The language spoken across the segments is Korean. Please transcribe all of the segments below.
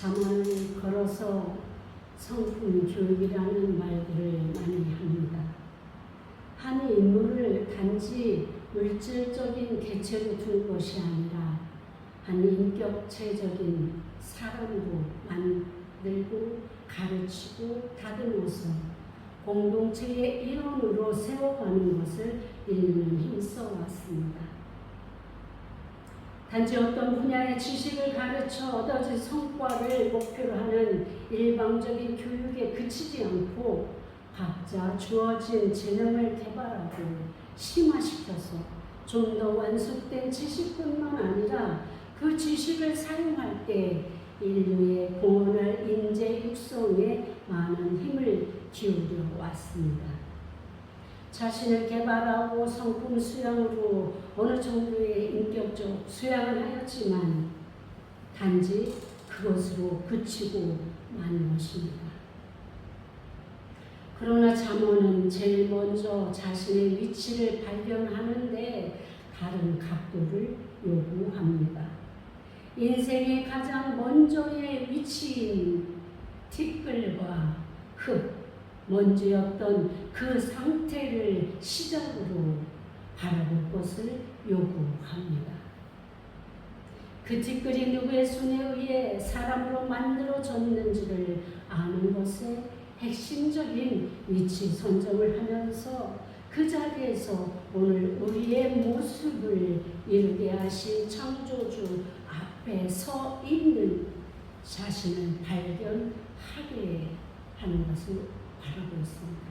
잠언을 걸어서 성품 교육이라는 말들을 많이 합니다. 한 인물을 단지 물질적인 개체로 둔 것이 아니라 한 인격체적인 사람으로 만들고 가르치고 다듬어서 공동체의 일원으로 세워가는 것을 인류는 힘써 왔습니다. 단지 어떤 분야의 지식을 가르쳐 얻어진 성과를 목표로 하는 일방적인 교육에 그치지 않고 각자 주어진 재능을 개발하고 심화시켜서 좀 더 완숙된 지식뿐만 아니라 그 지식을 사용할 때 인류의 공헌할 인재 육성에 많은 힘을 기울여 왔습니다. 자신을 개발하고 성품 수양으로 어느 정도의 인격적 수양을 하였지만 단지 그것으로 그치고 만 것입니다. 그러나 잠언은 제일 먼저 자신의 위치를 발견하는데 다른 각도를 요구합니다. 인생의 가장 먼저의 위치인 티끌과 흙, 먼지였던 그 상태를 시작으로 바라볼 것을 요구합니다. 그 티끌이 누구의 손에 의해 사람으로 만들어졌는지를 아는 것에 핵심적인 위치 선정을 하면서 그 자리에서 오늘 우리의 모습을 이루게 하신 창조주 앞에 서 있는 자신을 발견하게 하는 것을 바라고 있습니다.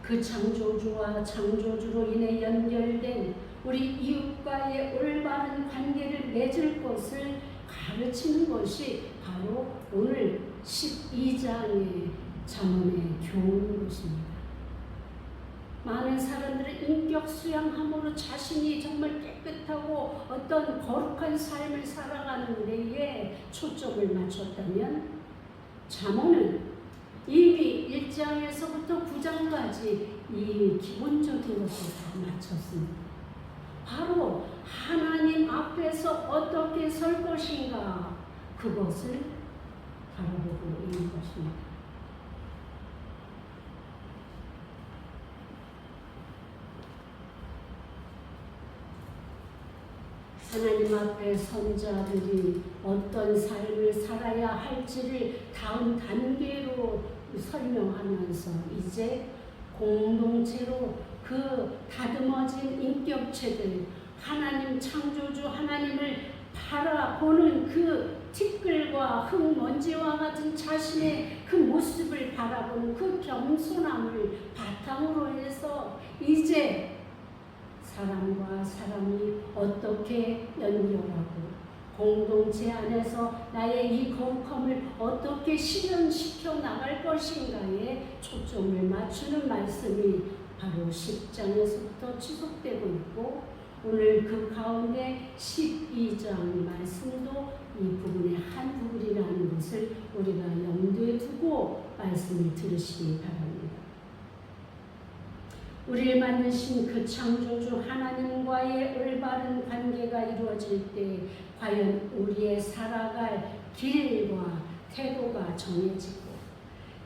그 창조주와 창조주로 인해 연결된 우리 이웃과의 올바른 관계를 맺을 것을 가르치는 것이 바로 오늘 12장의 잠언의 교훈인 것입니다. 많은 사람들은 인격 수양함으로 자신이 정말 깨끗하고 어떤 거룩한 삶을 살아가는 데에 초점을 맞췄다면 잠언은 이미 1장에서부터 9장까지 이 기본적인 것을 다 맞췄습니다. 바로 하나님 앞에서 어떻게 설 것인가 그것을 바라보고 있는 것입니다. 하나님 앞에 선자들이 어떤 삶을 살아야 할지를 다음 단계로 설명하면서 이제 공동체로 그 다듬어진 인격체들, 하나님 창조주 하나님을 바라보는 그 티끌과 흙먼지와 같은 자신의 그 모습을 바라보는 그 겸손함을 바탕으로 해서 이제 사람과 사람이 어떻게 연결하고 공동체 안에서 나의 이 거룩함을 어떻게 실현시켜 나갈 것인가에 초점을 맞추는 말씀이 바로 10장에서부터 지속되고 있고 오늘 그 가운데 12장 말씀도 이 부분의 한 부분이라는 것을 우리가 염두에 두고 말씀을 들으시기 바랍니다. 우리를 만드신 그 창조주 하나님과의 올바른 관계가 이루어질 때 과연 우리의 살아갈 길과 태도가 정해지고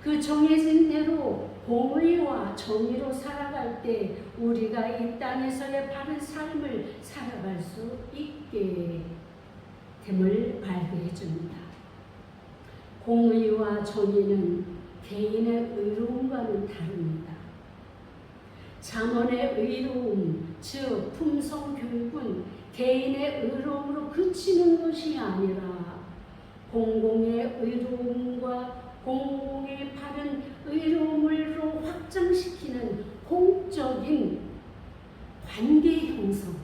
그 정해진 대로 공의와 정의로 살아갈 때 우리가 이 땅에서의 바른 삶을 살아갈 수 있게 됨을 알게 해줍니다. 공의와 정의는 개인의 의로움과는 다릅니다. 잠언의 의로움, 즉 품성교육은 개인의 의로움으로 그치는 것이 아니라 공공의 의로움과 공공의 바른 의로움으로 확장시키는 공적인 관계 형성.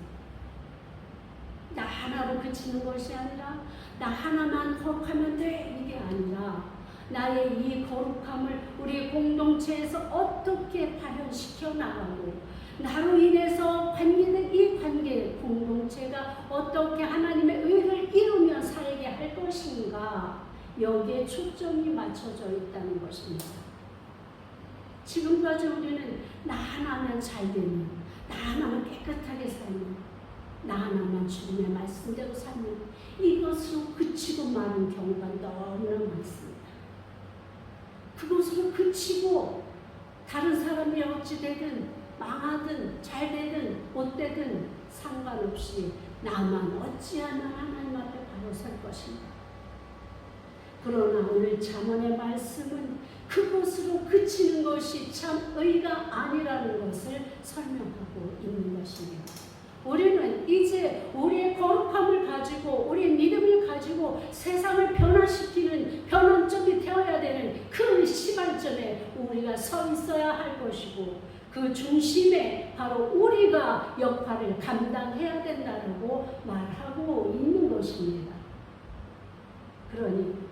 나 하나로 그치는 것이 아니라 나 하나만 거룩하면 돼 이게 아니라 나의 이 거룩함을 우리 공동체에서 어떻게 발현시켜 나가고 나로 인해서 관계된 이 관계 공동체가 어떻게 하나님의 의를 이루며 살게 할 것인가 여기에 초점이 맞춰져 있다는 것입니다. 지금까지 우리는 나 하나면 잘 되는 나 하나면 깨끗하게 살는 나 하나만 주님의 말씀대로 살면 이것으로 그치고 마는 경우가 너무나 많습니다. 그것으로 그치고 다른 사람이 어찌 되든 망하든 잘 되든 못 되든 상관없이 나만 어찌하면 하나님 앞에 바로 설 것인가. 그러나 오늘 잠언의 말씀은 그것으로 그치는 것이 참 의가 아니라는 것을 설명하고 있는 것입니다. 우리는 이제 우리의 거룩함을 가지고 우리의 믿음을 가지고 세상을 변화시키는 변환점이 되어야 되는 그 시발점에 우리가 서 있어야 할 것이고 그 중심에 바로 우리가 역할을 감당해야 된다고 말하고 있는 것입니다. 그러니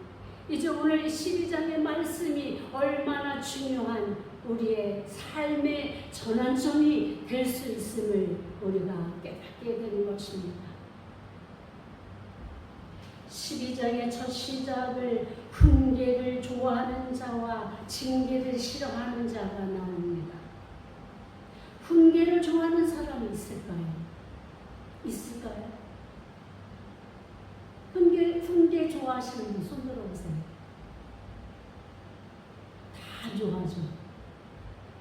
이제 오늘 12장의 말씀이 얼마나 중요한 우리의 삶의 전환점이 될 수 있음을 우리가 깨닫게 되는 것입니다. 12장의 첫 시작을 훈계를 좋아하는 자와 징계를 싫어하는 자가 나옵니다. 훈계를 좋아하는 사람이 있을까요? 있을까요? 훈계 좋아하시는 분 손 들어보세요. 다 좋아하죠.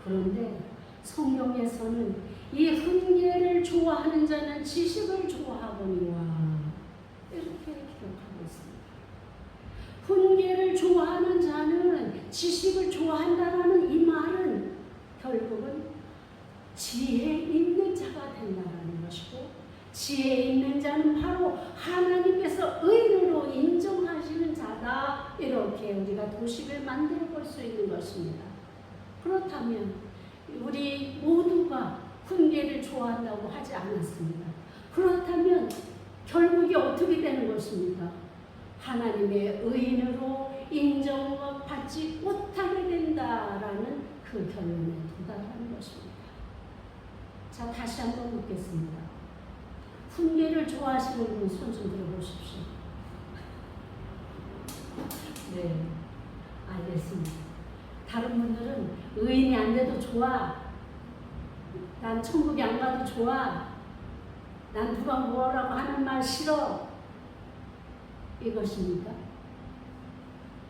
그런데 성경에서는 이 훈계를 좋아하는 자는 지식을 좋아하거니와 이렇게 기록하고 있습니다. 훈계를 좋아하는 자는 지식을 좋아한다라는 이 말은 결국은 지혜 있는 자가 된다는 것이고 지혜 있는 자는 바로 하나님께서 의로 인정하시는 자다. 이렇게 우리가 도식을 만들어 볼 수 있는 것입니다. 그렇다면 우리 모두가 훈계를 좋아한다고 하지 않았습니다. 그렇다면 결국이 어떻게 되는 것입니까? 하나님의 의인으로 인정받지 못하게 된다라는 그 결론에 도달하는 것입니다. 자, 다시 한번 묻겠습니다. 훈계를 좋아하시는 분 손 좀 들어보십시오. 네, 알겠습니다. 다른 분들은 의인이 안 돼도 좋아. 난 천국에 안 가도 좋아. 난 누가 뭐라고 하는 말 싫어. 이것입니까?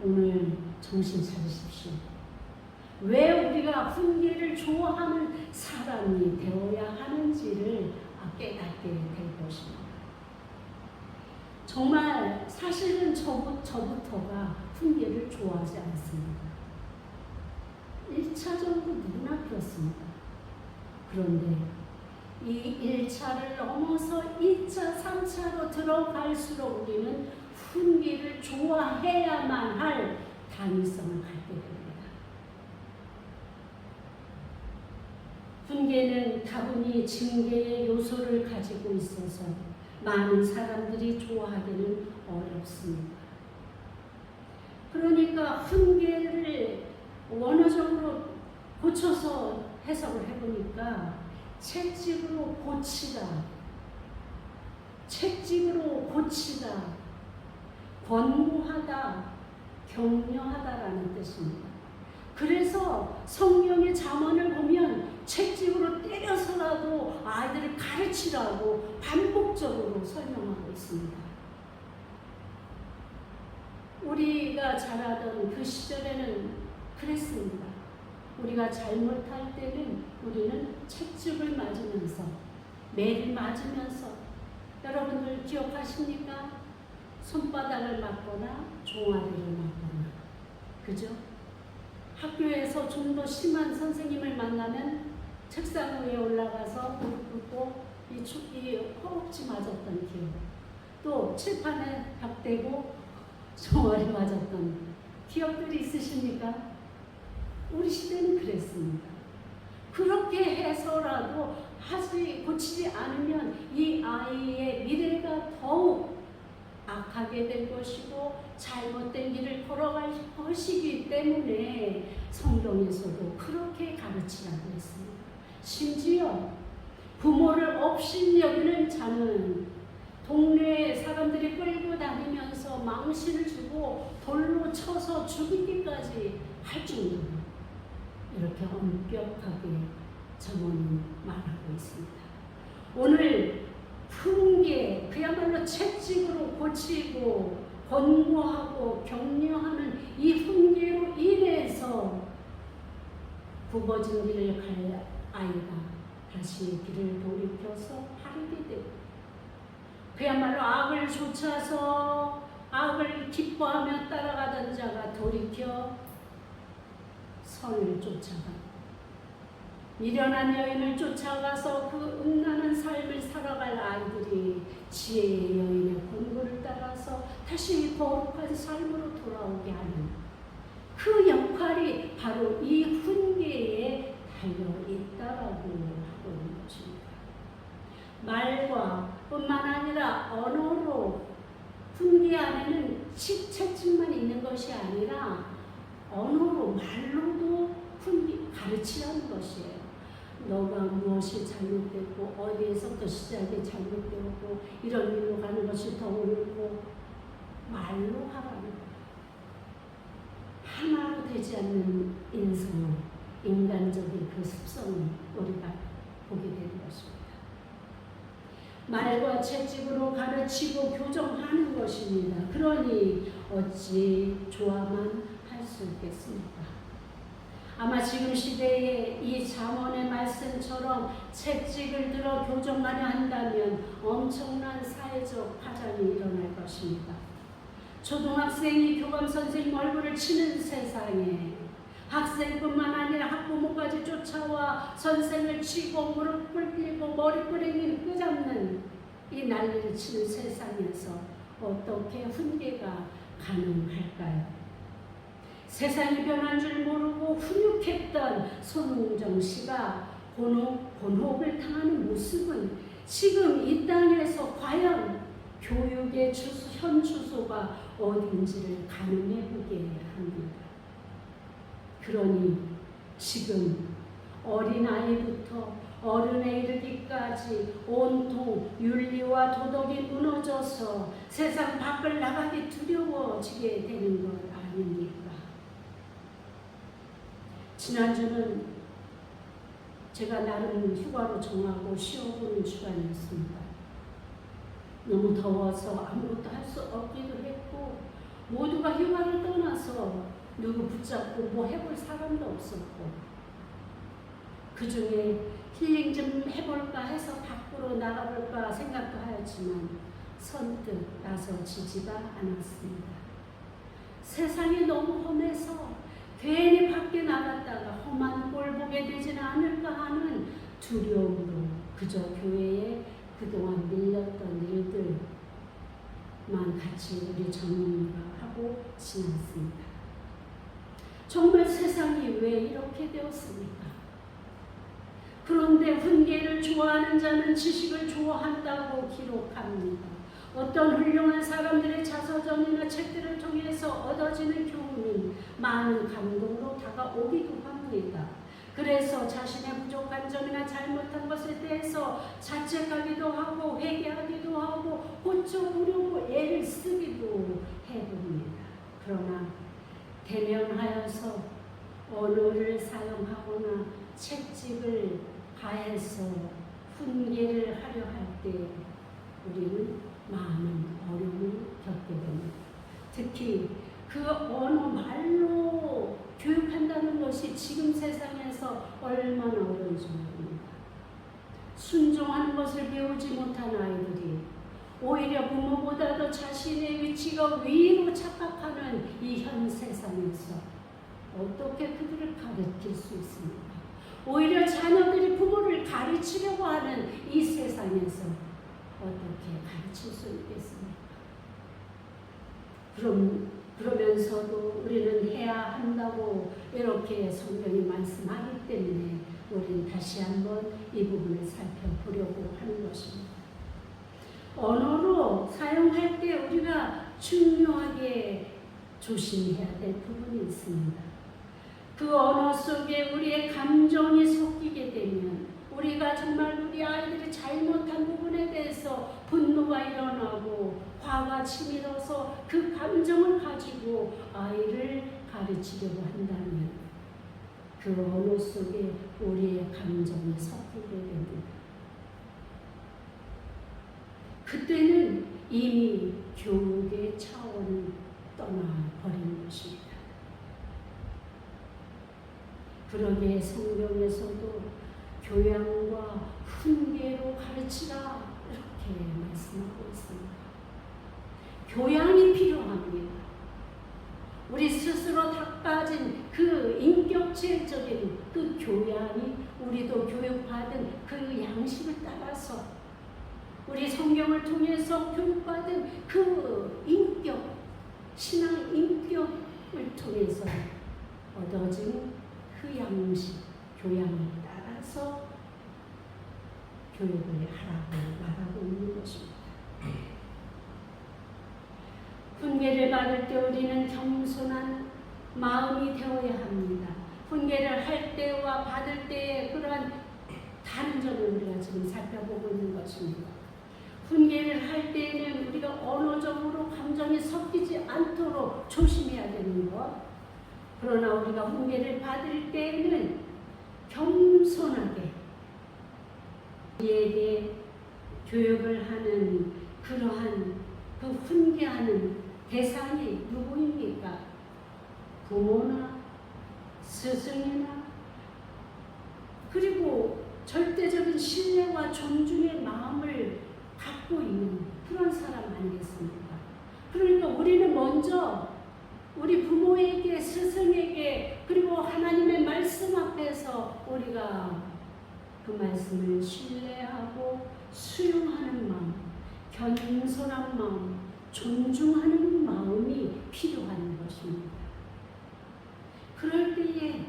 오늘 정신 차리십시오. 왜 우리가 훈계를 좋아하는 사람이 되어야 하는지를 깨닫게 될 것입니다. 정말 사실은 저부터가 훈계를 좋아하지 않습니다. 1차적으로 누구나 그렇습니다. 그런데 이 1차를 넘어서 2차, 3차로 들어갈수록 우리는 훈계를 좋아해야만 할 당위성을 갖게 됩니다. 훈계는 다분히 징계의 요소를 가지고 있어서 많은 사람들이 좋아하기는 어렵습니다. 그러니까 훈계를 원어적으로 고쳐서 해석을 해보니까 채찍으로 고치다, 채찍으로 고치다, 권고하다, 격려하다라는 뜻입니다. 그래서 성경의 잠언을 보면 채찍으로 때려서라도 아이들을 가르치라고 반복적으로 설명하고 있습니다. 우리가 자라던 그 시절에는 그랬습니다. 우리가 잘못할 때는 우리는 채찍을 맞으면서 매를 맞으면서 여러분들 기억하십니까? 손바닥을 맞거나 종아리를 맞거나 그죠? 학교에서 좀 더 심한 선생님을 만나면 책상 위에 올라가서 무릎 꿇고 이 허벅지 맞았던 기억, 또 칠판에 벽대고 종아리 맞았던 기억들이 있으십니까? 우리 시대는 그랬습니다. 그렇게 해서라도 고치지 않으면 이 아이의 미래가 더욱 악하게 될 것이고 잘못된 길을 걸어갈 것이기 때문에 성경에서도 그렇게 가르치라고 했습니다. 심지어 부모를 업신여기는 자는 동네에 사람들이 끌고 다니면서 망신을 주고 돌로 쳐서 죽이기까지 할 정도로 이렇게 엄격하게 잠언은 말하고 있습니다. 오늘 훈계, 그야말로 채찍으로 고치고 권고하고 격려하는 이 훈계로 인해서 굽어진 길을 갈 아이가 다시 길을 돌이켜서 바르게 되고, 그야말로 악을 쫓아서 악을 기뻐하며 따라가던 자가 돌이켜 선을 쫓아가고, 미련한 여인을 쫓아가서 그 음란한 삶을 살아갈 아이들이 지혜의 여인의 권고를 따라서 다시 거룩한 삶으로 돌아오게 하는 그 역할이 바로 이 훈계에 달려있다라고 하고 있는 것입니다. 말과 뿐만 아니라 언어로 훈계 안에는 채찍만 있는 것이 아니라 언어로, 말로도 가르치라는 것이에요. 너가 무엇이 잘못되고 어디에서부터 시작이 잘못되고 이런 일로 가는 것이 더 옳고 말로 하라는 거예요. 하나로 되지 않는 인성을, 인간적인 그 습성을 우리가 보게 되는 것입니다. 말과 채찍으로 가르치고 교정하는 것입니다. 그러니 어찌 좋아만 할 수 있겠습니까? 아마 지금 시대에 이 잠언의 말씀처럼 채찍을 들어 교정하려 한다면 엄청난 사회적 파장이 일어날 것입니다. 초등학생이 교감선생님 얼굴을 치는 세상에 학생뿐만 아니라 학부모까지 쫓아와 선생을 치고 무릎 꿇고 머리끄댕이를 끄잡는 이 난리를 치는 세상에서 어떻게 훈계가 가능할까요? 세상이 변한 줄 모르고 훈육했던 손웅정 씨가 곤혹을 당하는 모습은 지금 이 땅에서 과연 교육의 현 주소가 어딘지를 가늠해보게 합니다. 그러니 지금 어린아이부터 어른에 이르기까지 온통 윤리와 도덕이 무너져서 세상 밖을 나가기 두려워지게 되는 것 아닙니까? 지난주는 제가 나름 휴가로 정하고 쉬어보는 주간이었습니다. 너무 더워서 아무것도 할 수 없기도 했고 모두가 휴가를 떠나서 누구 붙잡고 뭐 해볼 사람도 없었고, 그 중에 힐링 좀 해볼까 해서 밖으로 나가볼까 생각도 하였지만 선뜻 나서지지가 않았습니다. 세상이 너무 험해서 괜히 밖에 나갔다가 험한 꼴 보게 되지는 않을까 하는 두려움으로 그저 교회에 그동안 밀렸던 일들만 같이 우리 전문가 하고 지났습니다. 정말 세상이 왜 이렇게 되었습니까? 그런데 훈계를 좋아하는 자는 지식을 좋아한다고 기록합니다. 어떤 훌륭한 사람들의 자서전이나 책들을 통해서 얻어지는 교훈은 많은 감동으로 다가오기도 합니다. 그래서 자신의 부족한 점이나 잘못한 것에 대해서 자책하기도 하고 회개하기도 하고 고쳐보려고 애를 쓰기도 해봅니다. 그러나 대면하여서 언어를 사용하거나 채찍을 가해서 훈계를 하려 할 때 우리는 많은 어려움을 겪게 됩니다. 특히 그 언어 말로 교육한다는 것이 지금 세상에서 얼마나 어려운지 모릅니다. 순종하는 것을 배우지 못한 아이들이 오히려 부모보다도 자신의 위치가 위로 착각하는 이 현 세상에서 어떻게 그들을 가르칠 수 있습니까? 오히려 자녀들이 부모를 가르치려고 하는 이 세상에서 어떻게 가르칠 수 있겠습니까? 그러면서도 우리는 해야 한다고 이렇게 성경이 말씀하기 때문에 우리는 다시 한번 이 부분을 살펴보려고 하는 것입니다. 언어로 사용할 때 우리가 중요하게 조심해야 될 부분이 있습니다. 그 언어 속에 우리의 감정이 섞이게 되면 우리가 정말 우리 아이들이 잘못한 부분에 대해서 분노가 일어나고 화가 치밀어서 그 감정을 가지고 아이를 가르치려고 한다면 그 언어 속에 우리의 감정이 섞이게 됩니다. 그때는 이미 교육의 차원을 떠나버린 것입니다. 그러기에 성경에서도 교양과 훈계로 가르치라 이렇게 말씀하고 있습니다. 교양이 필요합니다. 우리 스스로 닦아진 그 인격체적인 그 교양이 우리도 교육받은 그 양식을 따라서 우리 성경을 통해서 교육받은 그 인격, 신앙 인격을 통해서 얻어진 그 양식, 교양을 따라서 교육을 하라고 말하고 있는 것입니다. 훈계를 받을 때 우리는 겸손한 마음이 되어야 합니다. 훈계를 할 때와 받을 때의 그러한 다른 점을 우리가 지금 살펴보고 있는 것입니다. 훈계를 할 때에는 우리가 언어적으로 감정이 섞이지 않도록 조심해야 되는 것. 그러나 우리가 훈계를 받을 때에는 겸손하게 우리에게 교육을 하는 그러한 그 훈계하는 대상이 누구입니까? 부모나 스승이나 그리고 절대적인 신뢰와 존중의 마음을 갖고 있는 그런 사람 아니겠습니까? 그러니까 우리는 먼저 우리 부모에게, 스승에게, 그리고 하나님의 말씀 앞에서 우리가 그 말씀을 신뢰하고 수용하는 마음, 겸손한 마음, 존중하는 마음이 필요한 것입니다. 그럴 때에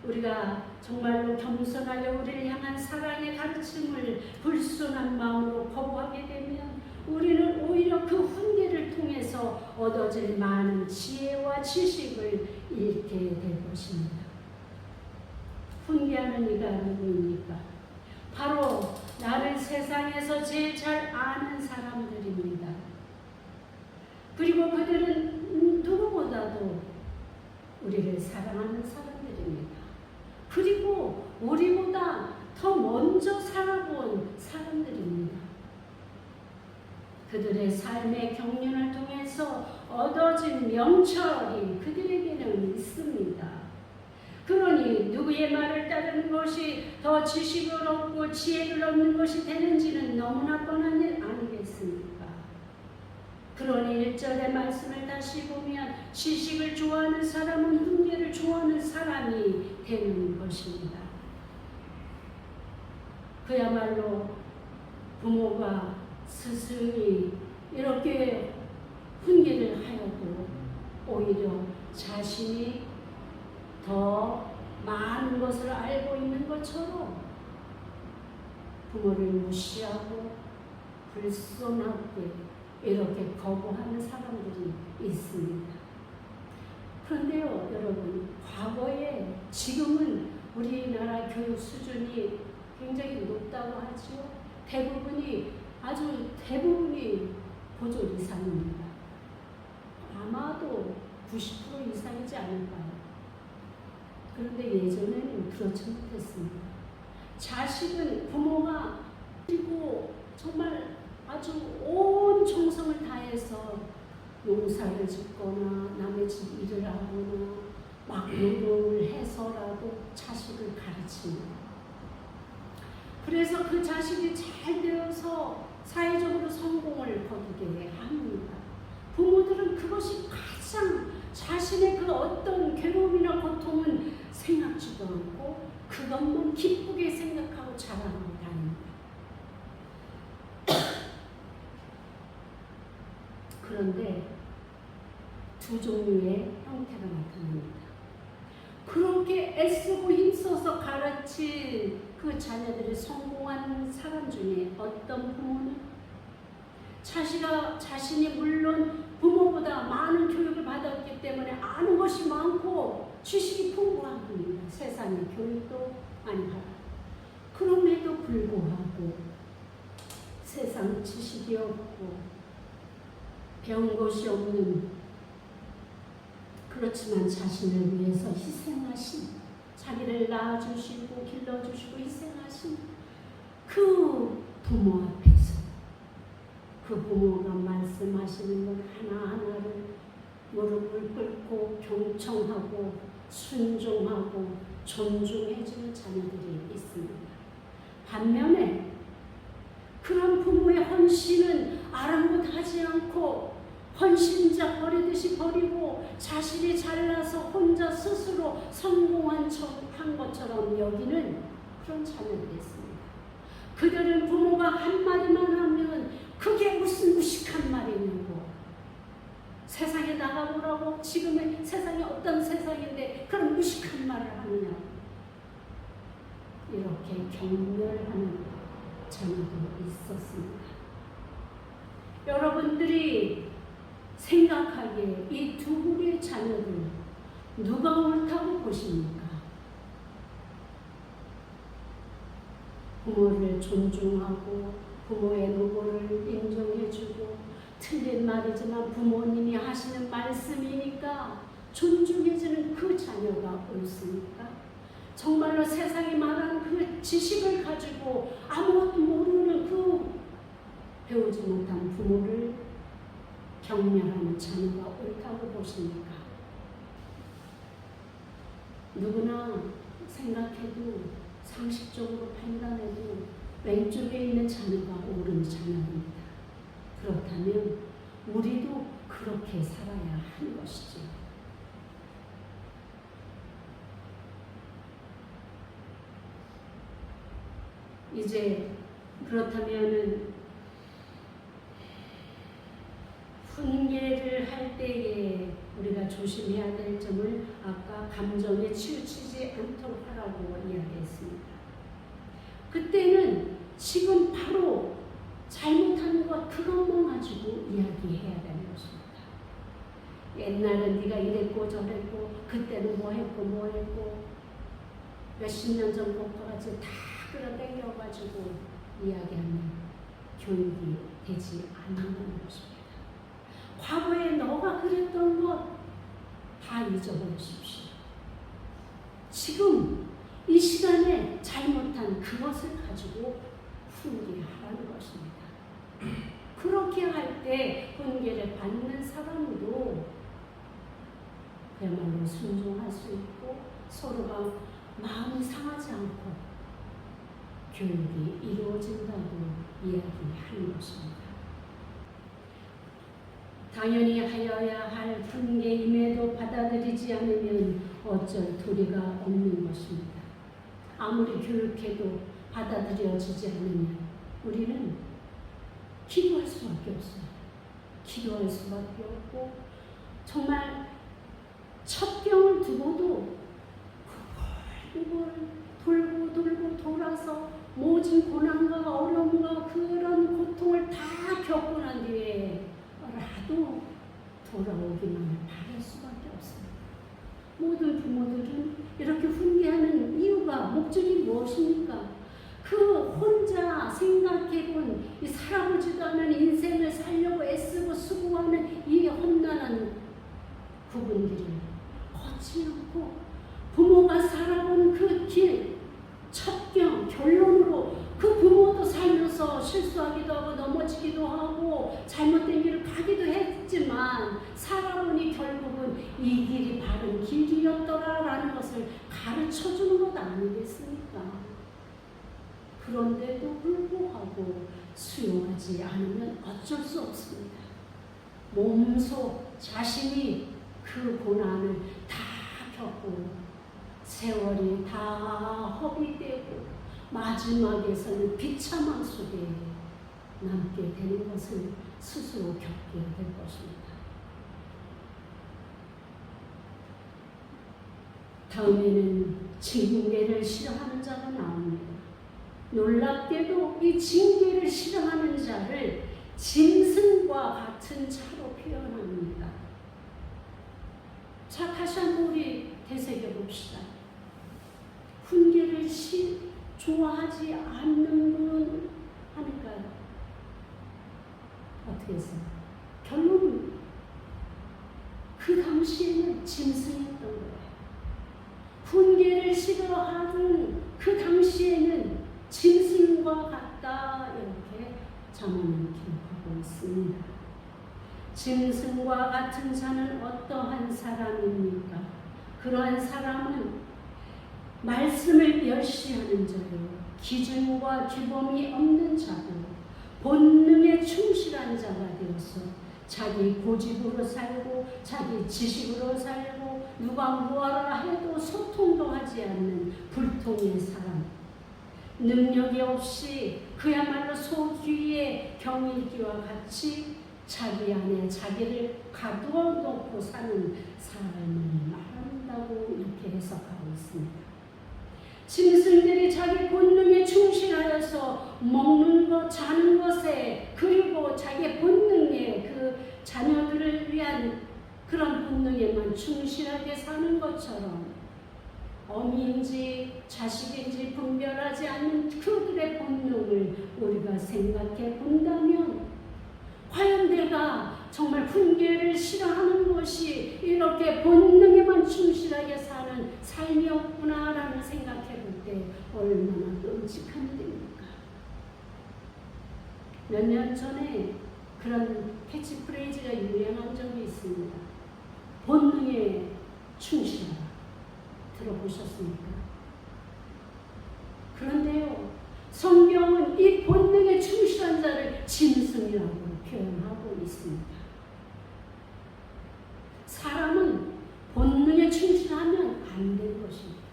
우리가 정말로 겸손하여 우리를 향한 사랑의 가르침을 불순한 마음으로 거부하게 되면 우리는 오히려 그 훈계를 통해서 얻어질 많은 지혜와 지식을 잃게 될 것입니다. 훈계하는 이가 누구입니까? 바로 나를 세상에서 제일 잘 아는 사람들입니다. 그리고 그들은 누구보다도 우리를 사랑하는 사람들입니다. 그리고 우리보다 더 먼저 살아본 사람들입니다. 그들의 삶의 경륜을 통해서 얻어진 명철이 그들에게는 있습니다. 그러니 누구의 말을 따르는 것이 더 지식을 얻고 지혜를 얻는 것이 되는지는 너무나 뻔한 일 아니겠습니까? 그러니 1절의 말씀을 다시 보면 지식을 좋아하는 사람은 훈계를 좋아하는 사람이 되는 것입니다. 그야말로 부모가 스승이 이렇게 훈계를 하여도 오히려 자신이 더 많은 것을 알고 있는 것처럼 부모를 무시하고 불손하게 이렇게 거부하는 사람들이 있습니다. 그런데요, 여러분, 과거에 지금은 우리나라 교육 수준이 굉장히 높다고 하죠. 아주 대부분이 고졸 이상입니다. 아마도 90% 이상이지 않을까요? 그런데 예전에는 그렇지 못했습니다. 자식은 부모가 그리고 정말 아주 온 정성을 다해서 농사를 짓거나 남의 집 일을 하거나 막 노동을 해서라도 자식을 가르칩니다. 그래서 그 자식이 잘 되어서 사회적으로 성공을 거두게 합니다. 부모들은 그것이 가장 자신의 그 어떤 괴로움이나 고통은 생각지도 않고 그것만 기쁘게 생각하고 자랑하고 다닙니다. 그런데 두 종류의 형태가 나타납니다. 그렇게 애쓰고 힘써서 가르친 그 자녀들이 성공한 사람 중에 어떤 부모는 자신이 물론 부모보다 많은 교육을 받았기 때문에 아는 것이 많고 지식이 풍부한 분입니다. 세상의 교육도 많이 받았고 그럼에도 불구하고 세상 지식이 없고 배운 것이 없는 그렇지만 자신을 위해서 희생하신 자기를 낳아주시고 길러주시고 희생하신 그 부모 앞에서 그 부모가 말씀하시는 것 하나하나를 무릎을 꿇고 경청하고 순종하고 존중해주는 자녀들이 있습니다. 반면에 그런 부모의 헌신은 아랑곳하지 않고 헌신자 버리듯이 버리고 자신이 잘나서 혼자 스스로 성공한 것처럼 여기는 그런 자녀들이 있습니다. 그들은 부모가 한마디만 하면 그게 무슨 무식한 말이냐고, 세상에 나가보라고, 지금의 세상이 어떤 세상인데 그런 무식한 말을 하느냐고, 이렇게 경멸하는 자녀도 있었습니다. 여러분들이 생각하기에 이 두 부류의 자녀들 누가 옳다고 보십니까? 부모를 존중하고 부모의 노고를 인정해주고, 틀린 말이지만 부모님이 하시는 말씀이니까 존중해주는 그 자녀가 옳습니까? 정말로 세상이 말하는 그 지식을 가지고 아무것도 모르는 그 배우지 못한 부모를 경멸하는 자녀가 옳다고 보십니까? 누구나 생각해도 상식적으로 판단해도 왼쪽에 있는 자녀가 옳은 자녀입니다. 그렇다면 우리도 그렇게 살아야 하는 것이죠. 이제 그렇다면은 훈계를 할 때에 우리가 조심해야 될 점을 아까 감정에 치우치지 않도록 하라고 이야기했습니다. 그때는 지금 바로 잘못하는 것 그것만 가지고 이야기해야 되는 것입니다. 옛날엔 네가 이랬고 저랬고 그때는 뭐 했고 몇십 년 전 것과 같이 다 끌어당겨가지고 이야기하면 교육이 되지 않는 것입니다. 과거에 너가 그랬던 것 다 잊어버리십시오. 지금 이 시간에 잘못한 그것을 가지고 훈계하라는 것입니다. 그렇게 할 때 훈계를 받는 사람도 그야말로 순종할 수 있고 서로가 마음이 상하지 않고 교육이 이루어진다고 이야기하는 것입니다. 당연히 하여야 할 훈계임에도 받아들이지 않으면 어쩔 도리가 없는 것입니다. 아무리 교육해도 받아들여지지 않으면 우리는 기도할 수밖에 없어요. 기도할 수밖에 없고 정말 첫 병을 두고도 그걸 돌고 돌아서 모진 고난과 어려움과 그런 고통을 다 겪고 난 뒤에 라도 돌아오기만을 바랄 수밖에 없습니다. 모든 부모들은 이렇게 훈계하는 이유가 목적이 무엇입니까? 그 혼자 생각해본 이 살아보지도 않은 인생을 살려고 애쓰고 수고하는 이 험난한 굽은 길을 걷지 않고 부모가 살아본 그 길, 첩경, 결론으로 그 부모도 살면서 실수하기도 하고 넘어지기도 하고 잘못된 길을 가기도 했지만 살아보니 결국은 이 길이 바른 길이었더라라는 것을 가르쳐주는 것 아니겠습니까? 그런데도 불구하고 수용하지 않으면 어쩔 수 없습니다. 몸소 자신이 그 고난을 다 겪고 세월이 다 허비되고 마지막에서는 비참함 속에 남게 되는 것을 스스로 겪게 될 것입니다. 다음에는 징계를 싫어하는 자가 나옵니다. 놀랍게도 이 징계를 싫어하는 자를 짐승과 같은 자로 표현합니다. 자, 다시 한번 우리 되새겨봅시다. 훈계를 좋아하지 않는 분 하니까요. 어떻게 했어요? 결론은 그 당시에는 짐승이었던 거예요. 훈계를 싫어하던 그 당시에는 짐승과 같다 이렇게 잠언은 기록하고 있습니다. 짐승과 같은 자는 어떠한 사람입니까? 그러한 사람은 말씀을 멸시하는 자요, 기준과 규범이 없는 자고 본능에 충실한 자가 되어서 자기 고집으로 살고 자기 지식으로 살고 누가 뭐하라 해도 소통도 하지 않는 불통의 사람, 능력이 없이 그야말로 소귀의 경일기와 같이 자기 안에 자기를 가두어 놓고 사는 사람을 말한다고 이렇게 해석하고 있습니다. 짐승들이 자기 본능에 충실하여서 먹는 것, 자는 것에, 그리고 자기 본능에, 그 자녀들을 위한 그런 본능에만 충실하게 사는 것처럼 어미인지 자식인지 분별하지 않는 그들의 본능을 우리가 생각해 본다면 과연 내가 정말 훈계를 싫어하는 것이 이렇게 본능에만 충실하게 사는 삶이었구나라는 생각해 볼 때 얼마나 끔찍한 일입니까? 몇 년 전에 그런 캐치프레이즈가 유행한 적이 있습니다. 본능에 충실하라. 들어보셨습니까? 그런데요, 성경은 이 본능에 충실한 자를 짐승이라고 표현하고 있습니다. 사람은 본능에 충실하면 안 되는 것입니다.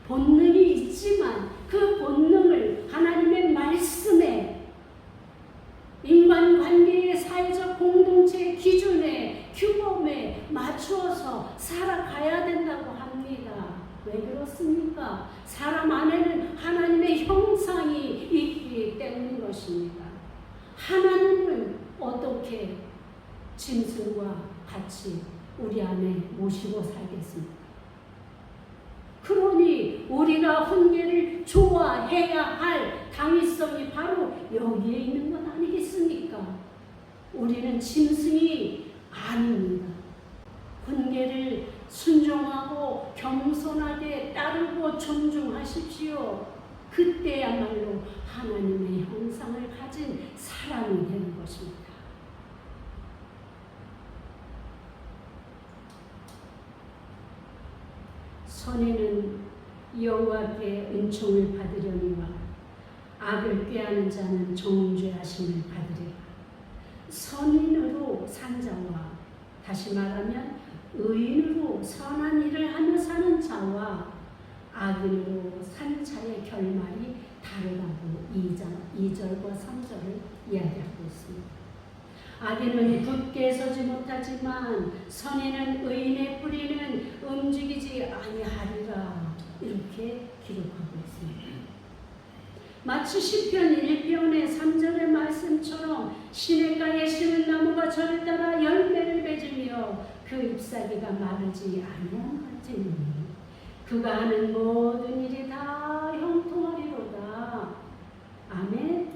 본능이 있지만 그 본능을 하나님의 말씀에, 인간관계의 사회적 공동체의 기준에, 규범에 맞추어서 살아가야 된다고 합니다. 왜 그렇습니까? 사람 안에는 하나님의 형상이 있기 때문인 것입니다. 하나님을 어떻게 짐승과 같이 우리 안에 모시고 살겠습니까? 그러니 우리가 훈계를 좋아해야 할 당위성이 바로 여기에 있는 것 아니겠습니까? 우리는 짐승이 아닙니다. 훈계를 순종하고 겸손하게 따르고 존중하십시오. 그때야말로 하나님의 형상을 가진 사람이 되는 것입니다. 선인은 여호와께 은총을 받으려니와 악을 꾀하는 자는 정죄하심을 받으리라. 선인으로 산 자와, 다시 말하면 의인으로 선한 일을 하며 사는 자와 악인으로 산 자의 결말이 다르다고 2절과 3절을 이야기하고 있습니다. 악인은 굳게 서지 못하지만 선인은 의인의 뿌리는 움직이지 아니하리라. 이렇게 기록하고 있습니다. 마치 시편 1편의 3절의 말씀처럼 시냇가에 심은 나무가 저를 따라 열매를 맺으며 그 잎사귀가 마르지 아니한 같으니 그가 하는 모든 일이 다 형통하리로다. 아멘.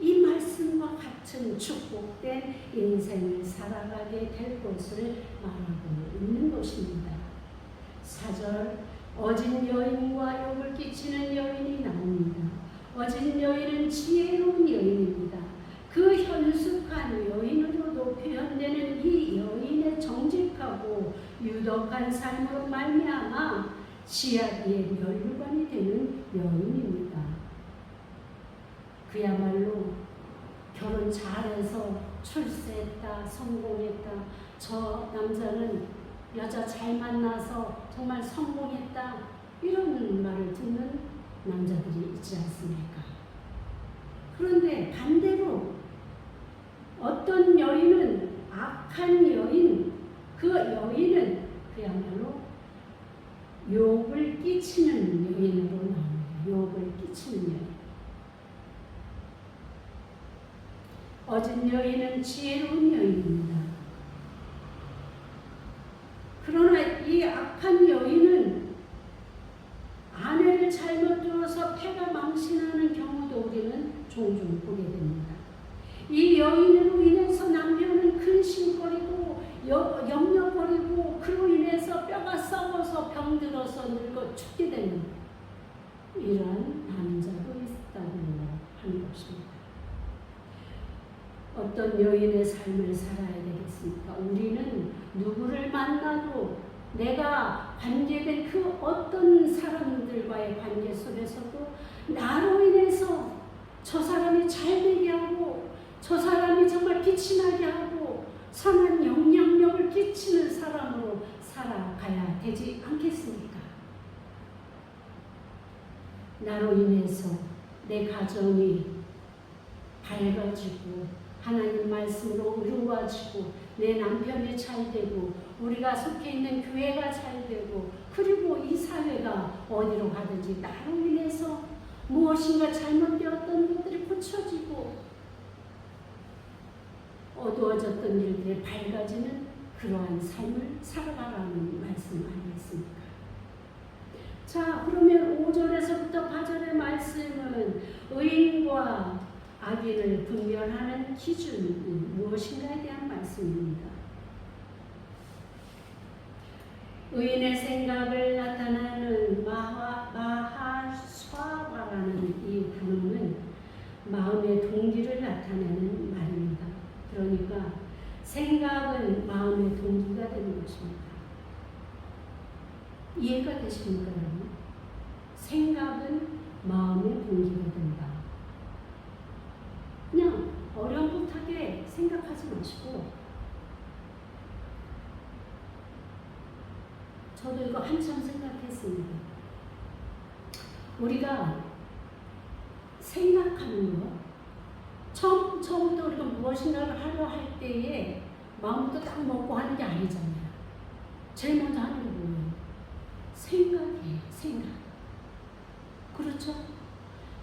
이 말씀과 같은 축복된 인생을 살아가게 될 것을 말하고 있는 것입니다. 4절, 어진 여인과 욕을 끼치는 여인이 나옵니다. 어진 여인은 지혜로운 여인입니다. 그 현숙한 여인으로도 표현되는 이 여인의 정직하고 유덕한 삶으로 말미암아 시아비의 면류관이 되는 여인입니다. 그야말로 결혼 잘해서 출세했다, 성공했다, 저 남자는 여자 잘 만나서 정말 성공했다, 이런 말을 듣는 남자들이 있지 않습니까? 그런데 반대로 어떤 여인은 악한 여인, 그 여인은 그야말로 욕을 끼치는 여인으로 나옵니다. 욕을 끼치는 여인. 어진 여인은 지혜로운 여인입니다. 그러나 이 악한 여인은 아내를 잘못 두어서 패가 망신하는 경우도 우리는 종종 보게 됩니다. 이 여인으로 인해서 남편은 근심거리고 염려거리고 그로 인해서 뼈가 썩어서 병들어서 늙어 죽게 되는 이러한 남자도 있다고 하는 것입니다. 어떤 여인의 삶을 살아야 되겠습니까? 우리는 누구를 만나도 내가 관계된 그 어떤 사람들과의 관계 속에서도 나로 인해서 저 사람이 잘 되게 하고 저 사람이 정말 빛이 나게 하고 선한 영향력을 끼치는 사람으로 살아가야 되지 않겠습니까? 나로 인해서 내 가정이 밝아지고 하나님 말씀으로 이루어지고 내 남편이 잘 되고 우리가 속해 있는 교회가 잘 되고 그리고 이 사회가 어디로 가든지 나로 인해서 무엇인가 잘못되었던 것들이 고쳐지고 어두워졌던 일들이 밝아지는 그러한 삶을 살아가라는 말씀 아니겠습니까? 자, 그러면 5절에서부터 8절의 말씀은 의인과 악인을 분별하는 기준은 무엇인가에 대한 말씀입니다. 의인의 생각을 나타내는 마하스와라는 이 단어는 마음의 동기를 나타내는 말입니다. 그러니까 생각은 마음의 동기가 되는 것입니다. 이해가 되십니까, 여러분? 생각은 마음의 동기가 된다. 그냥 어렴풋하게 생각하지 마시고, 저도 이거 한참 생각했습니다. 우리가 생각하는 거, 처음부터 우리가 무엇인가를 하려 할 때에 마음부터 딱 먹고 하는 게 아니잖아요. 제일 먼저 하는 게 뭐예요? 생각이에요. 생각. 그렇죠?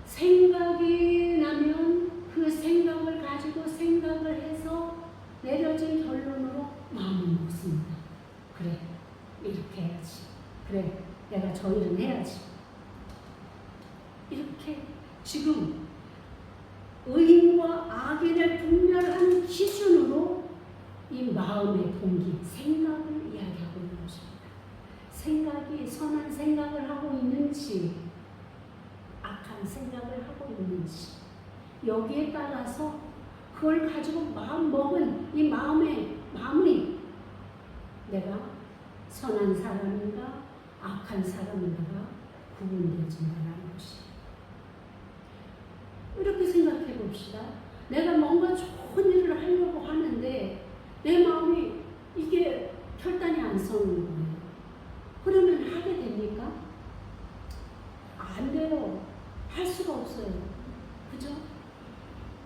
생각이 나면 그 생각을 가지고 생각을 해서 내려진 결론으로 마음을 먹습니다. 그래, 이렇게 해야지. 그래, 내가 저 일은 해야지. 이렇게 지금 의인과 악인을 분별하는 기준으로 이 마음의 동기, 생각을 이야기하고 있는 것입니다. 생각이 선한 생각을 하고 있는지 악한 생각을 하고 있는지 여기에 따라서 그걸 가지고 마음 먹은 이 마음이 내가 선한 사람인가 악한 사람인가가 구분되어진다는 것이. 이렇게 생각해 봅시다. 내가 뭔가 좋은 일을 하려고 하는데 내 마음이 이게 결단이 안 서는 거예요. 그러면 하게 됩니까? 안 돼요. 할 수가 없어요. 그죠?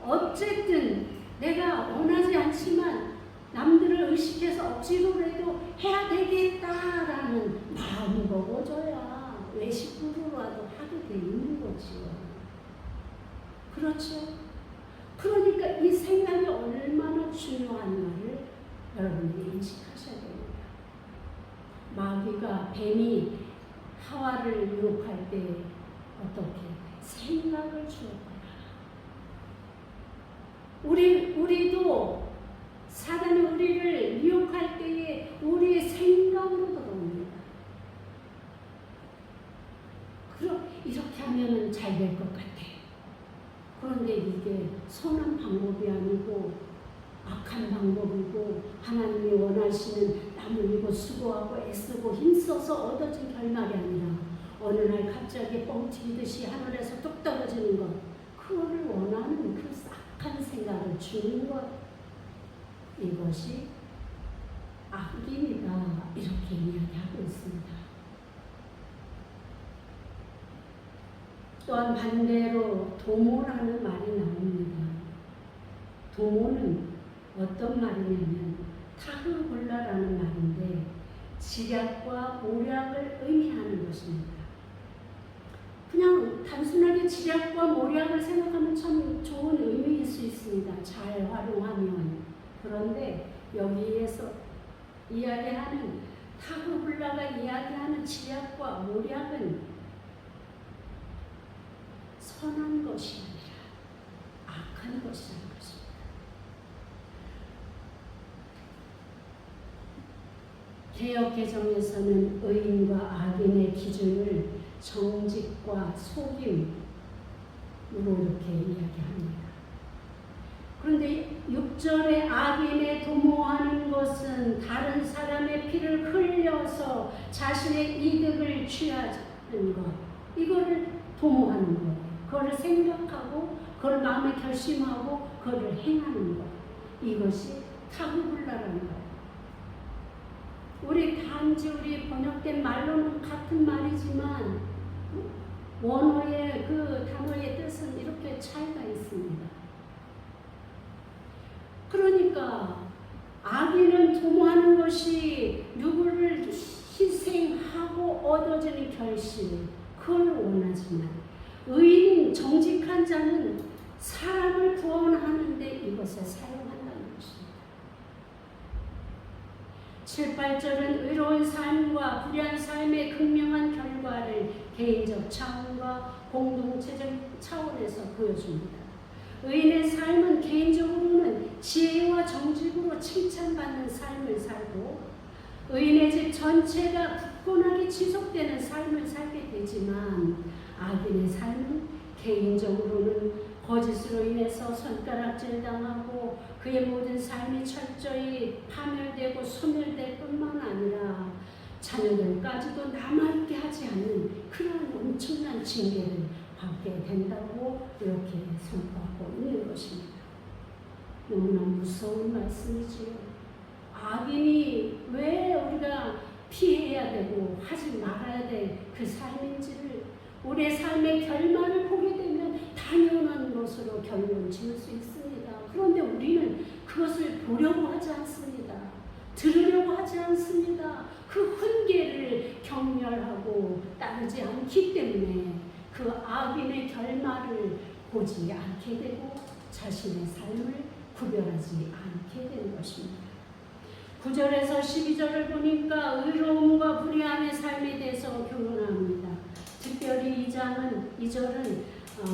어쨌든 내가 원하지 않지만 남들을 의식해서 억지로라도 해야 되겠다라는 마음이 먹어져야 외식으로라도 하게 돼 있는 거지요. 그렇죠? 그러니까 이 생각이 얼마나 중요한가를 여러분들이 인식하셔야 됩니다. 마귀가 뱀이 하와를 유혹할 때 어떻게 생각을 주었구나. 우리도 사단이 우리를 유혹할 때에 우리의 생각으로 들어옵니다. 그럼 이렇게 하면 잘 될 것 같아. 그런데 이게 선한 방법이 아니고 악한 방법이고 하나님이 원하시는 땀 흘리고 수고하고 애쓰고 힘써서 얻어진 결말이 아니라 어느 날 갑자기 뻥튀기듯이 하늘에서 뚝 떨어지는 것, 그거를 원하는 그 악한 생각을 주는 것, 이것이 악입니다. 이렇게 이야기하고 있습니다. 또한 반대로 도모라는 말이 나옵니다. 도모는 어떤 말이냐면 타흐골라라는 말인데 지략과 모략을 의미하는 것입니다. 그냥 단순하게 지략과 모략을 생각하면 참 좋은 의미일 수 있습니다. 잘 활용하면. 그런데 여기에서 이야기하는 타흐골라가 이야기하는 지략과 모략은 선한 것이 아니라 악한 것이라는 것입니다. 개역 개정에서는 의인과 악인의 기준을 정직과 속임으로 이렇게 이야기합니다. 그런데 6절에 악인의 도모하는 것은 다른 사람의 피를 흘려서 자신의 이득을 취하는 것, 이거를 도모하는 거예요. 그거를 생각하고 그걸 마음에 결심하고 그거를 행하는 것, 이것이 타구불라라는 거예요. 우리 번역된 말로는 같은 말이지만 원어의 그 단어의 뜻은 이렇게 차이가 있습니다. 그러니까 악인은 도모하는 것이 누구를 희생하고 얻어지는 결실, 그걸 원하지만 의인 정직한 자는 사람을 구원하는데 이것을 사용한다는 것입니다. 7, 8절은 의로운 삶과 불의한 삶의 극명한 결과를 개인적 차원과 공동체적 차원에서 보여줍니다. 의인의 삶은 개인적으로는 지혜와 정직으로 칭찬받는 삶을 살고 의인의 집 전체가 굳건하게 지속되는 삶을 살게 되지만 악인의 삶은 개인적으로는 거짓으로 인해서 손가락질 당하고 그의 모든 삶이 철저히 파멸되고 소멸될 뿐만 아니라 자녀들까지도 남아있게 하지 않는 그런 엄청난 징계를 받게 된다고 이렇게 선포하고 있는 것입니다. 너무나 무서운 말씀이지요. 악인이 왜 우리가 피해야 되고 하지 말아야 될 그 삶인지를 우리의 삶의 결말을 보게 되면 당연한 것으로 결론 지을 수 있습니다. 그런데 우리는 그것을 보려고 하지 않습니다. 들으려고 하지 않습니다. 그 훈계를 경멸하고 따르지 않기 때문에 그 악인의 결말을 보지 않게 되고 자신의 삶을 구별하지 않게 되는 것입니다. 9절에서 12절을 보니까 의로움과 불의함의 삶에 대해서 교훈합니다. 특별히 2절은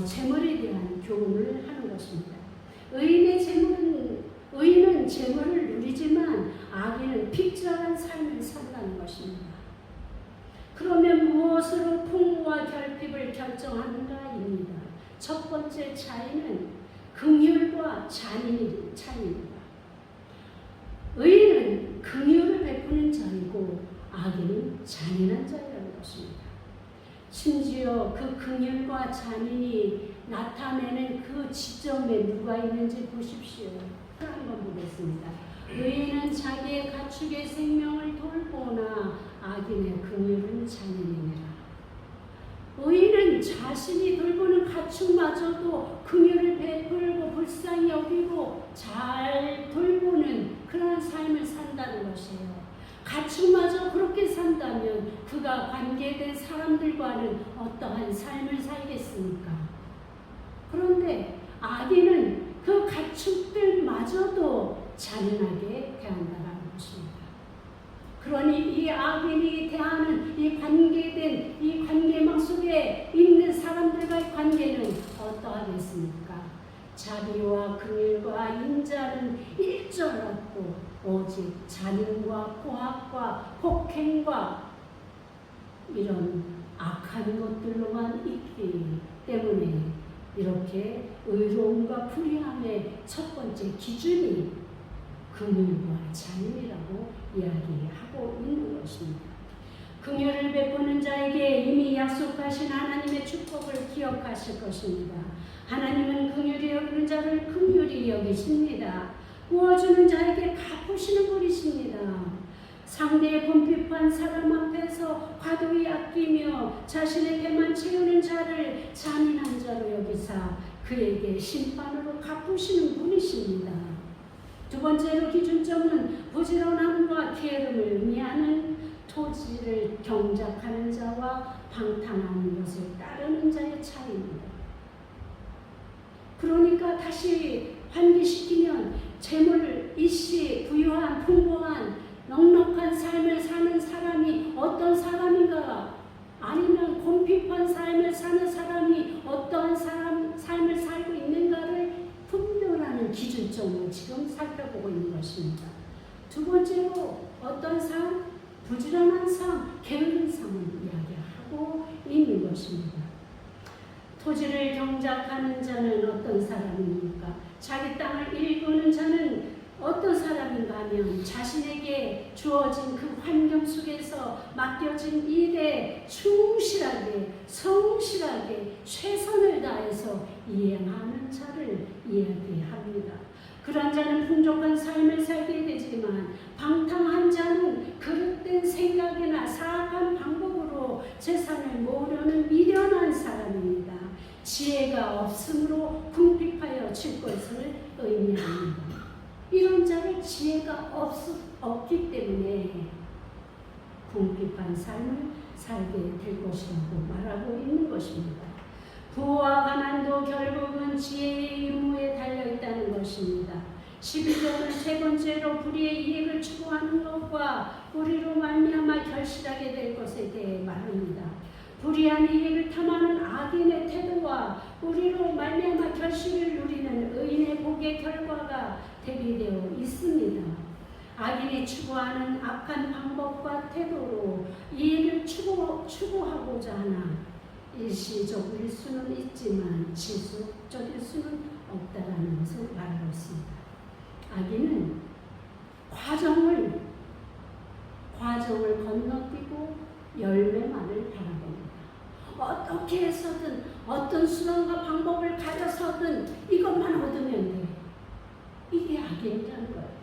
재물에 대한 교훈을 하는 것입니다. 의인은 재물을 누리지만 악인은 핍절한 삶을 산다는 것입니다. 그러면 무엇으로 풍부와 결핍을 결정하는가입니다. 첫 번째 차이는 긍휼과 잔인의 차이입니다. 의인은 긍휼을 베푸는 자이고 악인은 잔인한 자라는 것입니다. 심지어 그 긍휼과 잔인이 나타내는 그 지점에 누가 있는지 보십시오. 한번 보겠습니다. 의인은 자기의 가축의 생명을 돌보나 악인의 긍휼은 잔인이니라. 의인은 자신이 돌보는 가축마저도 긍휼을 베풀고 불쌍히 여기고 잘 돌보는 그런 삶을 산다는 것이에요. 가축마저 그렇게 산다면 그가 관계된 사람들과는 어떠한 삶을 살겠습니까? 그런데 악인은 그 가축들마저도 잔인하게 대한다는 것입니다. 그러니 이 악인이 대하는 이 관계된 이 관계망 속에 있는 사람들과의 관계는 어떠하겠습니까? 자비와 긍휼과 인자는 일절없고 오직 잔인과 포악과 폭행과 이런 악한 것들로만 있기 때문에 이렇게 의로움과 불의함의 첫 번째 기준이 긍휼과 잔인이라고 이야기하고 있는 것입니다. 긍휼을 베푸는 자에게 이미 약속하신 하나님의 축복을 기억하실 것입니다. 하나님은 긍휼히 여기는 자를 긍휼히 여기십니다. 구워주는 자에게 갚으시는 분이십니다. 상대의 범핍한 사람 앞에서 과도히 아끼며 자신의 배만 채우는 자를 잔인한 자로 여기사 그에게 심판으로 갚으시는 분이십니다. 두 번째로 기준점은 부지런함과 게으름을 의미하는 토지를 경작하는 자와 방탕한 것을 따르는 자의 차이입니다. 그러니까 다시 환기시키면 재물, 일시, 부유한, 풍부한, 넉넉한 삶을 사는 사람이 어떤 사람인가, 아니면 곤핍한 삶을 사는 사람이 어떠한 삶을 살고 있는가를 분별하는 기준점을 지금 살펴보고 있는 것입니다. 두 번째로 어떤 삶? 부지런한 삶, 게으른 삶을 이야기하고 있는 것입니다. 토지를 경작하는 자는 어떤 사람입니까? 자기 땅을 일구는 자는 어떤 사람인가 하면 자신에게 주어진 그 환경 속에서 맡겨진 일에 충실하게 성실하게 최선을 다해서 이행하는 자를 이야기합니다. 그런 자는 풍족한 삶을 살게 되지만 방탕한 자는 그릇된 생각이나 사악한 방법으로 재산을 모으려는 미련한 사람입니다. 지혜가 없으므로 궁핍하여 칠 것을 의미합니다. 이런 자는 지혜가 없기 때문에 궁핍한 삶을 살게 될 것이라고 말하고 있는 것입니다. 부와 가난도 결국은 지혜의 유무에 달려있다는 것입니다. 12절은 세 번째로 불의의 이익을 추구하는 것과 불의로 말미암아 결실하게 될 것에 대해 말합니다. 불의한 이익을 탐하는 악인의 태도와 불의로 말미암아 결실을 누리는 의인의 복의 결과가 대비되어 있습니다. 악인이 추구하는 악한 방법과 태도로 이익을 추구하고자 하나 일시적일 수는 있지만 지속적일 수는 없다라는 것을 말하고 있습니다. 악인은 과정을 건너뛰고 열매만을 바라봅니다. 어떻게 해서든 어떤 수단과 방법을 가져서든 이것만 얻으면 돼. 이게 악인이라는 거예요.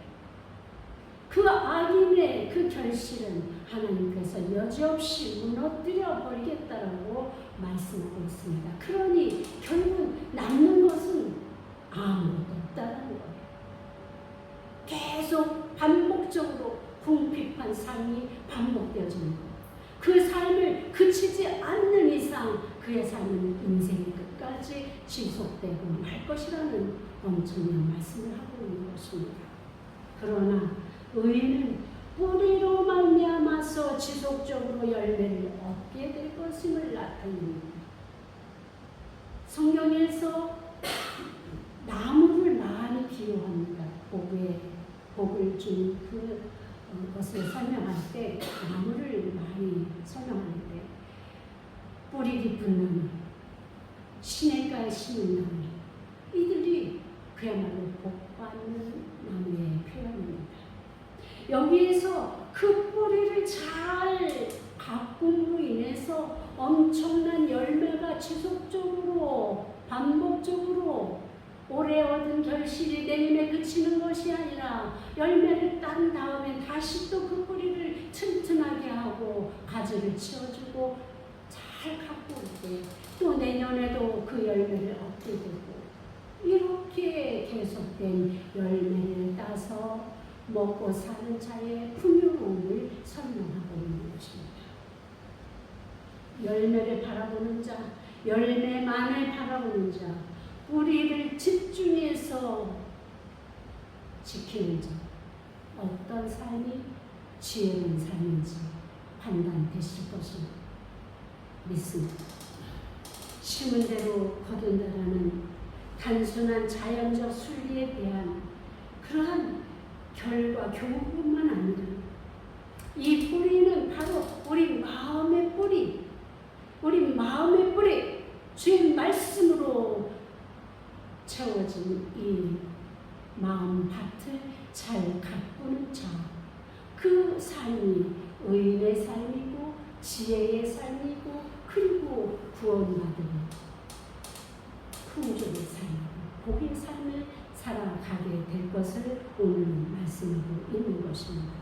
그 악인의 그 결실은 하나님께서 여지없이 무너뜨려 버리겠다라고 말씀하고 있습니다. 그러니 결국 남는 것은 아무것도 없다라는 거예요. 계속 반복적으로 궁핍한 삶이 반복되어지는 거예요. 그 삶을 그치지 않는 이상 그의 삶은 인생의 끝까지 지속되고 말 것이라는 엄청난 말씀을 하고 있는 것입니다. 그러나 의인은 뿌리로 말미암아서 지속적으로 열매를 얻게 될 것임을 나타냅니다. 성경에서 나무를 많이 비유합니다. 복을 준 그것을 설명할 때 나무를 많이 설명하는데 뿌리 깊은 나무, 시냇가에 심은 나무, 이들이 그야말로 복받는 나무의 표현입니다. 여기에서 그 뿌리를 잘 가꿈으로 인해서 엄청난 열매가 지속적으로 반복적으로 오래 얻은 결실이 내림에 그치는 것이 아니라 열매를 딴 다음에 다시 또 그 뿌리를 튼튼하게 하고 가지를 치워주고 잘 가꾸게 또 내년에도 그 열매를 얻게 되고 이렇게 계속된 열매를 따서 먹고 사는 자의 풍요로움을 설명하고 있는 것입니다. 열매를 바라보는 자, 열매만을 바라보는 자, 뿌리를 집중해서 지키는 자, 어떤 삶이 지혜로운 삶인지 판단되실 것을 믿습니다. 심은 대로 거둔다라는 단순한 자연적 순리에 대한 그러한 결과 교훈뿐만 아니라 이 뿌리는 바로 우리 마음의 뿌리, 주의 말씀으로 채워진 이 마음 밭을 잘 가꾸는 자, 그 삶이 의인의 삶이고 지혜의 삶이고 그리고 구원받은 풍족의 삶이고 복의 삶을 살아가게 될 것을 오늘 말씀하고 있는 것입니다.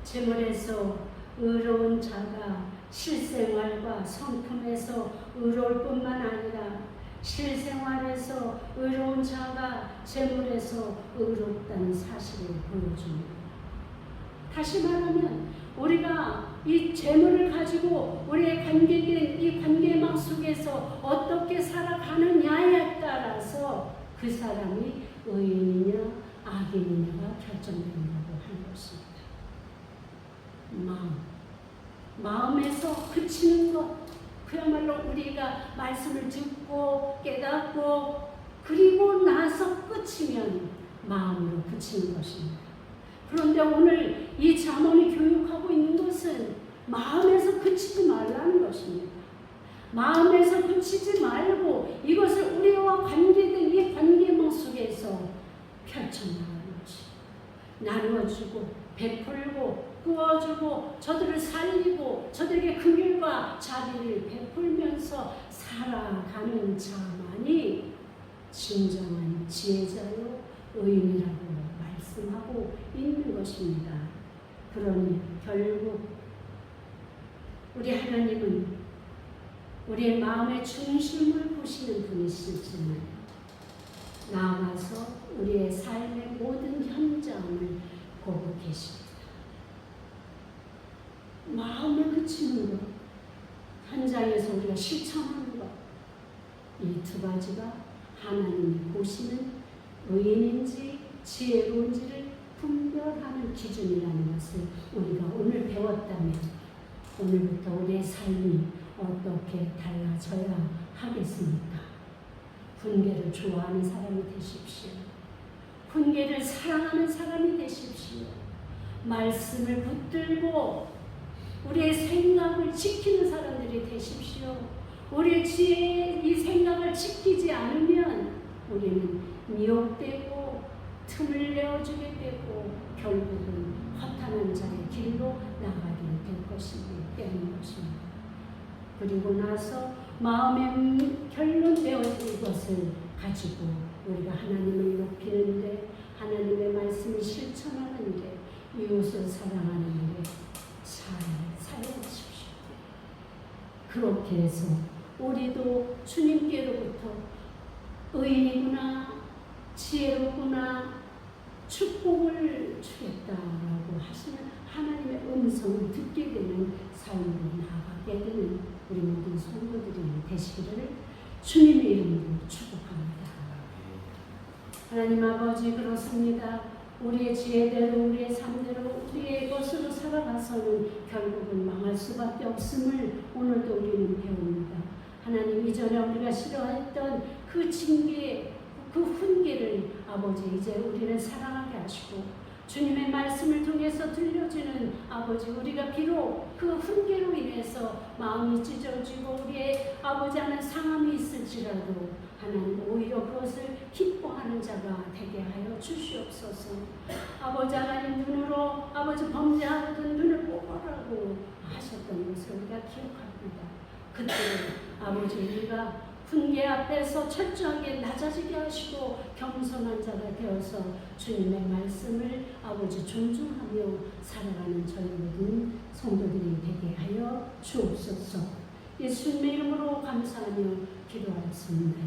재물에서 의로운 자가 실생활과 성품에서 의로울 뿐만 아니라 실생활에서 의로운 자가 재물에서 의롭다는 사실을 보여줍니다. 다시 말하면 우리가 이 재물을 가지고 우리의 관계된 이 관계망 속에서 어떻게 살아가느냐에 따라서 그 사람이 의인이냐 악인이냐가 결정된다고 하는 것입니다. 마음에서 그치는 것, 그야말로 우리가 말씀을 듣고 깨닫고 그리고 나서 끝이면 마음으로 그치는 것입니다. 그런데 오늘 이 잠언이 교육하고 있는 것은 마음에서 그치지 말라는 것입니다. 마음에서 붙이지 말고 이것을 우리와 관계된 이 관계망 속에서 펼쳐나가는 것이 나누어주고 베풀고 구워주고 저들을 살리고 저들에게 긍휼과 자비를 베풀면서 살아가는 자만이 진정한 지혜자요 의인이라고 말씀하고 있는 것입니다. 그러니 결국 우리 하나님은 우리의 마음의 중심을 보시는 분이시지만 나아가서 우리의 삶의 모든 현장을 보고 계십니다. 마음에 그치는 것, 현장에서 우리가 실천하는 것, 이 두 가지가 하나님이 보시는 의인인지 지혜로운지를 분별하는 기준이라는 것을 우리가 오늘 배웠다면 오늘부터 우리의 삶이 어떻게 달라져야 하겠습니까? 훈계를 좋아하는 사람이 되십시오. 훈계를 사랑하는 사람이 되십시오. 말씀을 붙들고 우리의 생각을 지키는 사람들이 되십시오. 우리의 지혜의 이 생각을 지키지 않으면 우리는 미혹되고 틈을 내어주게 되고 결국은 허탄한 자의 길로 나가게 될 때인 것입니다. 그리고 나서 마음에 결론되어진 것을 가지고 우리가 하나님을 높이는데 하나님의 말씀을 실천하는데 이웃을 사랑하는데 잘 살아가십시오. 그렇게 해서 우리도 주님께로부터 의인이구나 지혜롭구나 축복을 주겠다라고 하시는 하나님의 음성을 듣게 되는 삶으로 나아가게 되는 우리 모든 성도들이 되시기를 주님의 이름으로 축복합니다. 하나님 아버지 그렇습니다. 우리의 지혜대로 우리의 삶대로 우리의 것으로 살아가서는 결국은 망할 수밖에 없음을 오늘도 우리는 배웁니다. 하나님 이전에 우리가 싫어했던 그 징계 그 훈계를 아버지 이제 우리를 사랑하게 하시고 주님의 말씀을 통해서 들려주는 아버지 우리가 비록 그 훈계로 인해서 마음이 찢어지고 우리의 아버지 하는 상함이 있을지라도 하나님 오히려 그것을 기뻐하는 자가 되게 하여 주시옵소서. 아버지 하나님 눈으로 아버지 범죄하거든 눈을 뽑아라고 하셨던 것을 우리가 기억합니다. 그때 아버지 우리가 훈계 앞에서 철저하게 낮아지게 하시고 겸손한 자가 되어서 주님의 말씀을 아버지 존중하며 살아가는 저희 모든 성도들이 되게 하여 주옵소서. 예수님의 이름으로 감사하며 기도하였습니다.